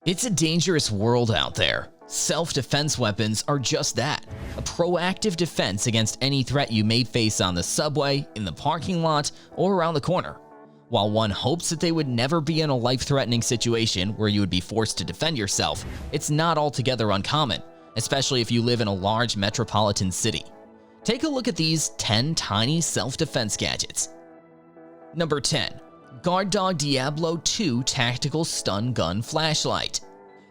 It's a dangerous world out there. Self-defense weapons are just that, a proactive defense against any threat you may face on the subway, in the parking lot, or around the corner. While one hopes that they would never be in a life-threatening situation where you would be forced to defend yourself, it's not altogether uncommon, especially if you live in a large metropolitan city. Take a look at these 10 tiny self-defense gadgets. Number 10. Guard Dog Diablo 2 Tactical Stun Gun Flashlight.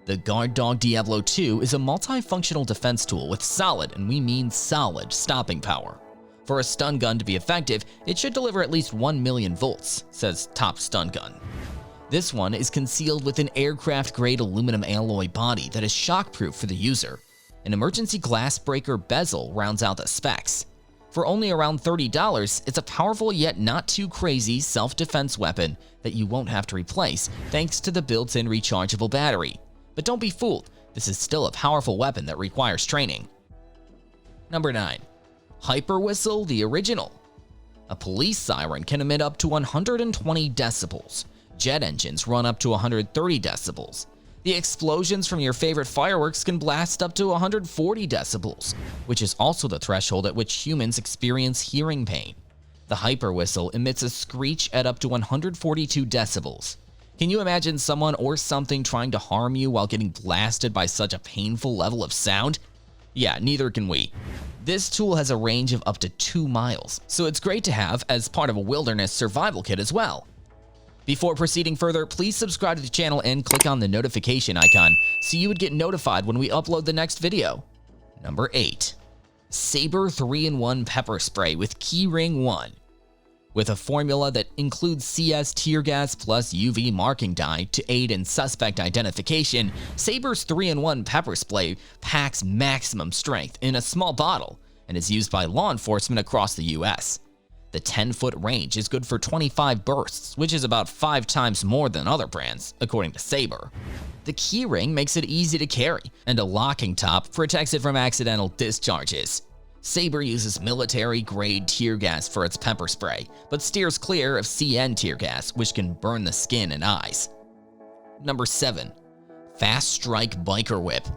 The Guard Dog Diablo 2 is a multifunctional defense tool with solid, and we mean solid, stopping power. For a stun gun to be effective, it should deliver at least 1 million volts, says Top Stun Gun. This one is concealed with an aircraft-grade aluminum alloy body that is shockproof for the user. An emergency glass breaker bezel rounds out the specs. For only around $30, it's a powerful yet not too crazy self-defense weapon that you won't have to replace thanks to the built-in rechargeable battery. But don't be fooled, this is still a powerful weapon that requires training. Number 9. Hyper Whistle the Original. A police siren can emit up to 120 decibels. Jet engines run up to 130 decibels. The explosions from your favorite fireworks can blast up to 140 decibels, which is also the threshold at which humans experience hearing pain. The hyper whistle emits a screech at up to 142 decibels. Can you imagine someone or something trying to harm you while getting blasted by such a painful level of sound? Yeah, neither can we. This tool has a range of up to 2 miles, so it's great to have as part of a wilderness survival kit as well. Before proceeding further, please subscribe to the channel and click on the notification icon so you would get notified when we upload the next video. Number 8. Saber 3-in-1 Pepper Spray with Keyring 1. With a formula that includes CS tear gas plus UV marking dye to aid in suspect identification, Saber's 3-in-1 pepper spray packs maximum strength in a small bottle and is used by law enforcement across the US. The 10-foot range is good for 25 bursts, which is about 5 times more than other brands, according to Saber. The keyring makes it easy to carry, and a locking top protects it from accidental discharges. Saber uses military-grade tear gas for its pepper spray, but steers clear of CN tear gas, which can burn the skin and eyes. Number 7. Fast Strike Biker Whip.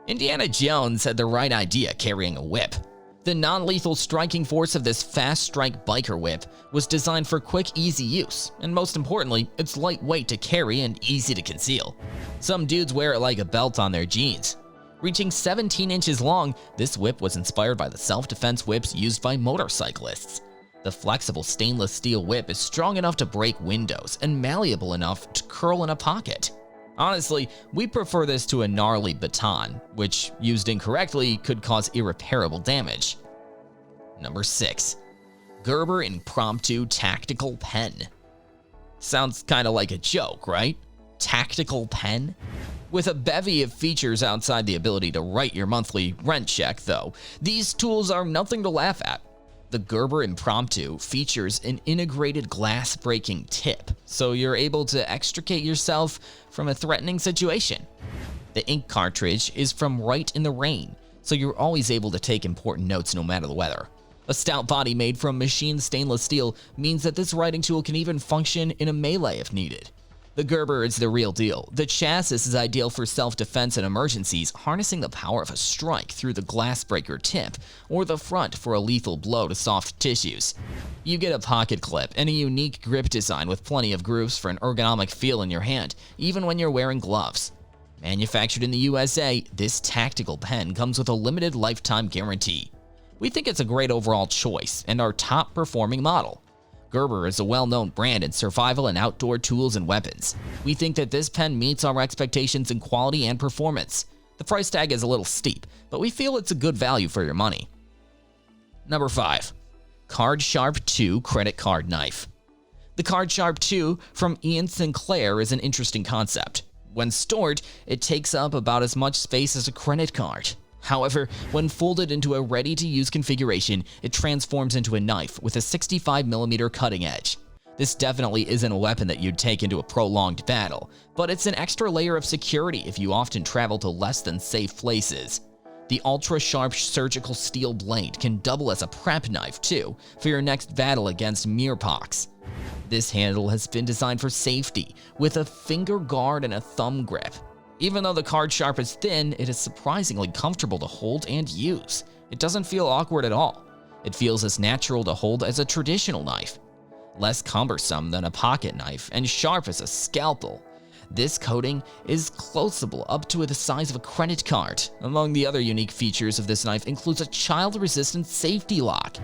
Indiana Jones had the right idea carrying a whip. The non-lethal striking force of this Fast Strike Biker Whip was designed for quick, easy use, and most importantly, it's lightweight to carry and easy to conceal. Some dudes wear it like a belt on their jeans. Reaching 17 inches long, this whip was inspired by the self-defense whips used by motorcyclists. The flexible stainless steel whip is strong enough to break windows and malleable enough to curl in a pocket. Honestly, we prefer this to a gnarly baton, which, used incorrectly, could cause irreparable damage. Number 6. Gerber Impromptu Tactical Pen. Sounds kinda like a joke, right? Tactical pen? With a bevy of features outside the ability to write your monthly rent check, though, these tools are nothing to laugh at. The Gerber Impromptu features an integrated glass-breaking tip, so you're able to extricate yourself from a threatening situation. The ink cartridge is from Write in the Rain, so you're always able to take important notes no matter the weather. A stout body made from machined stainless steel means that this writing tool can even function in a melee if needed. The Gerber is the real deal. The chassis is ideal for self-defense and emergencies, harnessing the power of a strike through the glass breaker tip, or the front for a lethal blow to soft tissues. You get a pocket clip and a unique grip design with plenty of grooves for an ergonomic feel in your hand, even when you're wearing gloves. Manufactured in the USA, this tactical pen comes with a limited lifetime guarantee. We think it's a great overall choice and our top-performing model. Gerber is a well-known brand in survival and outdoor tools and weapons. We think that this pen meets our expectations in quality and performance. The price tag is a little steep, but we feel it's a good value for your money. Number 5. Card Sharp 2 Credit Card Knife. The Card Sharp 2 from Ian Sinclair is an interesting concept. When stored, it takes up about as much space as a credit card. However, when folded into a ready-to-use configuration, it transforms into a knife with a 65mm cutting edge. This definitely isn't a weapon that you'd take into a prolonged battle, but it's an extra layer of security if you often travel to less than safe places. The ultra-sharp surgical steel blade can double as a prep knife too, for your next battle against meerpox. This handle has been designed for safety, with a finger guard and a thumb grip. Even though the card sharp is thin, it is surprisingly comfortable to hold and use. It doesn't feel awkward at all. It feels as natural to hold as a traditional knife. Less cumbersome than a pocket knife and sharp as a scalpel. This coating is closable up to the size of a credit card. Among the other unique features of this knife includes a child-resistant safety lock.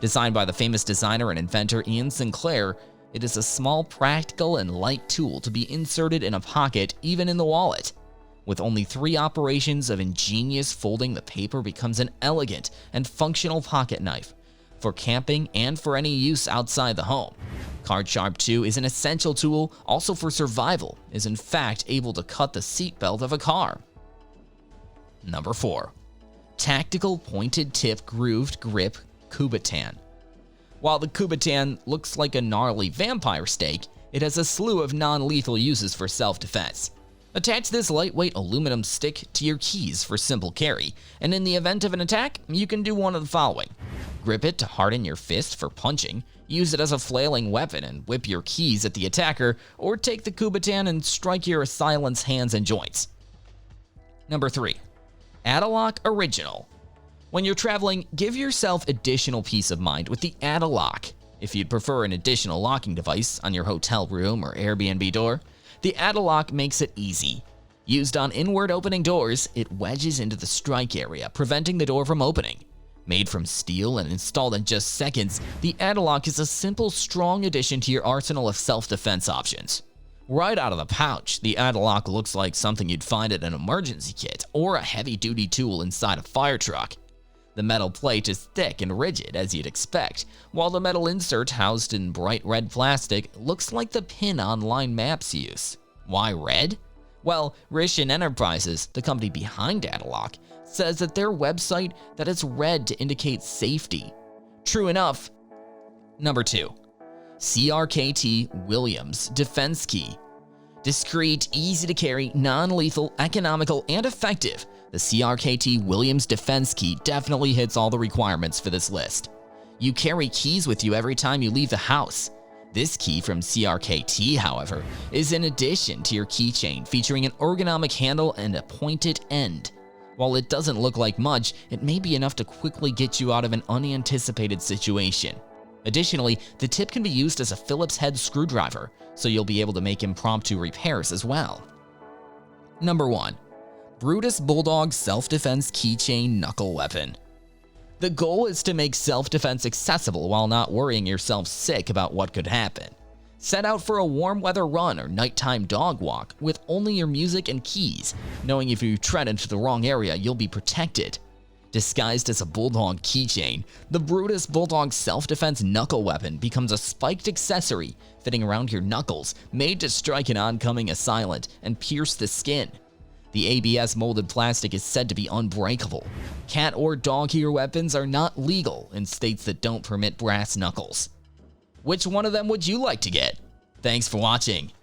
Designed by the famous designer and inventor Ian Sinclair, it is a small, practical, and light tool to be inserted in a pocket, even in the wallet. With only 3 operations of ingenious folding, the paper becomes an elegant and functional pocket knife for camping and for any use outside the home. Card Sharp 2 is an essential tool also for survival, is in fact able to cut the seatbelt of a car. Number 4. Tactical Pointed Tip Grooved Grip Kubotan. While the Kubotan looks like a gnarly vampire stake, it has a slew of non-lethal uses for self-defense. Attach this lightweight aluminum stick to your keys for simple carry, and in the event of an attack, you can do one of the following. Grip it to harden your fist for punching, use it as a flailing weapon and whip your keys at the attacker, or take the Kubotan and strike your assailant's hands and joints. Number 3. Add-A-Lock Original. When you're traveling, give yourself additional peace of mind with the Add-A-Lock. If you'd prefer an additional locking device on your hotel room or Airbnb door, the Add-A-Lock makes it easy. Used on inward opening doors, it wedges into the strike area, preventing the door from opening. Made from steel and installed in just seconds, the Add-A-Lock is a simple, strong addition to your arsenal of self-defense options. Right out of the pouch, the Add-A-Lock looks like something you'd find at an emergency kit or a heavy-duty tool inside a fire truck. The metal plate is thick and rigid, as you'd expect, while the metal insert housed in bright red plastic looks like the pin online maps use. Why red? Well, Rishin Enterprises, the company behind Add-A-Lock, says that their website that it's red to indicate safety. True enough. Number 2. CRKT Williams Defense Key. Discreet, easy to carry, non-lethal, economical, and effective, the CRKT Williams Defense Key definitely hits all the requirements for this list. You carry keys with you every time you leave the house. This key from CRKT, however, is in addition to your keychain, featuring an ergonomic handle and a pointed end. While it doesn't look like much, it may be enough to quickly get you out of an unanticipated situation. Additionally, the tip can be used as a Phillips head screwdriver, so you'll be able to make impromptu repairs as well. Number 1. Brutus Bulldog Self-Defense Keychain Knuckle Weapon. The goal is to make self-defense accessible while not worrying yourself sick about what could happen. Set out for a warm weather run or nighttime dog walk with only your music and keys, knowing if you tread into the wrong area, you'll be protected. Disguised as a Bulldog keychain, the Brutus Bulldog Self-Defense Knuckle Weapon becomes a spiked accessory fitting around your knuckles, made to strike an oncoming assailant and pierce the skin. The ABS molded plastic is said to be unbreakable. Cat or dog ear weapons are not legal in states that don't permit brass knuckles. Which one of them would you like to get? Thanks for watching.